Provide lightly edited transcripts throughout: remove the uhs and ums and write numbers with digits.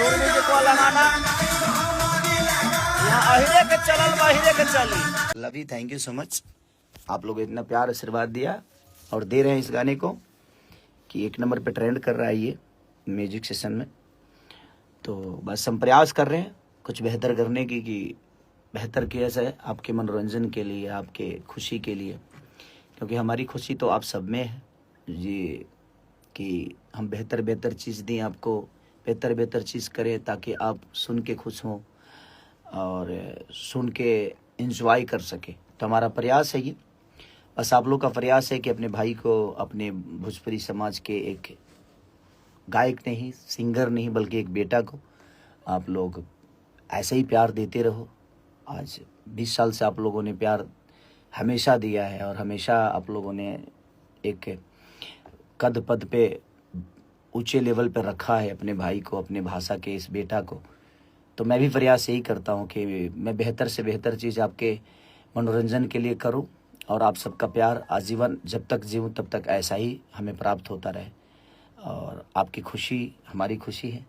सुर म्यूजिक वाला गाना यहाँ अहिरे के चलल बहिरे के चली। Love you, thank you so much. आप लोग इतना प्यार आशीर्वाद दिया और दे रहे हैं इस गाने को कि 1 नंबर पे ट्रेंड कर रहा है ये म्यूजिक सेशन में। तो बस हम प्रयास कर रहे हैं कुछ बेहतर करने की, कि बेहतर कैसे है आपके मनोरंजन के लिए, आपके खुशी के लिए, क्योंकि हमारी खुशी तो आप सब में है जी, कि हम बेहतर चीज़ दें आपको, बेहतर चीज़ करें ताकि आप सुन के खुश हों और सुन के एंजॉय कर सके। तो हमारा प्रयास है ये, बस आप लोग का प्रयास है कि अपने भाई को, अपने भोजपुरी समाज के एक गायक नहीं, सिंगर नहीं, बल्कि एक बेटा को आप लोग ऐसे ही प्यार देते रहो। आज 20 साल से आप लोगों ने प्यार हमेशा दिया है और हमेशा आप लोगों ने एक कद पद पे ऊंचे लेवल पर रखा है अपने भाई को, अपने भाषा के इस बेटा को। तो मैं भी प्रयास यही करता हूँ कि मैं बेहतर से बेहतर चीज़ आपके मनोरंजन के लिए करूँ और आप सबका प्यार आजीवन जब तक जीऊँ तब तक ऐसा ही हमें प्राप्त होता रहे। और आपकी खुशी हमारी खुशी है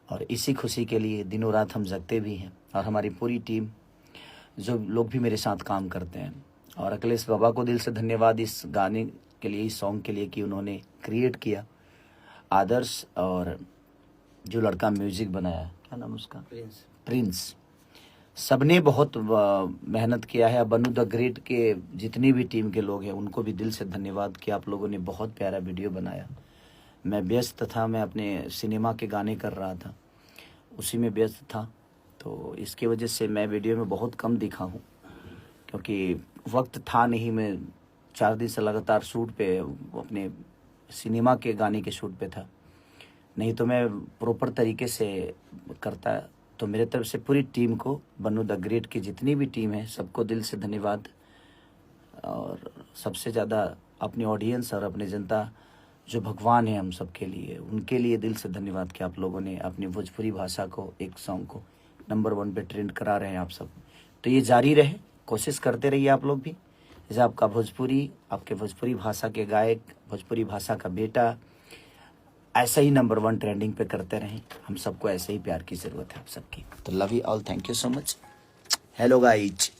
और इसी खुशी के लिए दिनों रात हम जगते भी हैं। और हमारी पूरी टीम, जो लोग भी मेरे साथ काम करते हैं, और अखिलेश बाबा को दिल से धन्यवाद इस गाने के लिए, इस सॉन्ग के लिए कि उन्होंने क्रिएट किया। आदर्श और जो लड़का म्यूजिक बनाया, क्या नाम उसका, प्रिंस, सबने बहुत मेहनत किया है। बनु द ग्रेट के जितनी भी टीम के लोग हैं उनको भी दिल से धन्यवाद कि आप लोगों ने बहुत प्यारा वीडियो बनाया। मैं व्यस्त था, मैं अपने सिनेमा के गाने कर रहा था, उसी में व्यस्त था, तो इसकी वजह से मैं वीडियो में बहुत कम दिखा हूँ क्योंकि वक्त था नहीं। मैं 4 दिन से लगातार शूट पे, अपने सिनेमा के गाने के शूट पे था, नहीं तो मैं प्रॉपर तरीके से करता। तो मेरे तरफ से पूरी टीम को, बनु द ग्रेट की जितनी भी टीम है, सबको दिल से धन्यवाद। और सबसे ज़्यादा अपनी ऑडियंस और अपने जनता जो भगवान है हम सबके लिए, उनके लिए दिल से धन्यवाद कि आप लोगों ने अपनी भोजपुरी भाषा को, एक सॉन्ग को नंबर 1 पे ट्रेंड करा रहे हैं आप सब। तो ये जारी रहे, कोशिश करते रहिए आप लोग भी, जैसे आपका भोजपुरी, आपके भोजपुरी भाषा के गायक, भोजपुरी भाषा का बेटा ऐसा ही नंबर 1 ट्रेंडिंग पे करते रहें। हम सबको ऐसे ही प्यार की ज़रूरत है आप सबकी। तो love you all, thank you so much. Hello guys.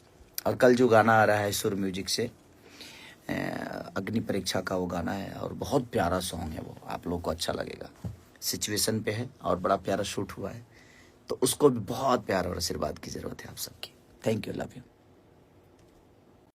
और कल जो गाना आ रहा है सुर म्यूजिक से, अग्नि परीक्षा का वो गाना है और बहुत प्यारा सॉन्ग है वो, आप लोग को अच्छा लगेगा। सिचुएशन पे है और बड़ा प्यारा शूट हुआ है, तो उसको भी बहुत प्यार और आशीर्वाद की ज़रूरत है आप सबकी। Thank you, love you.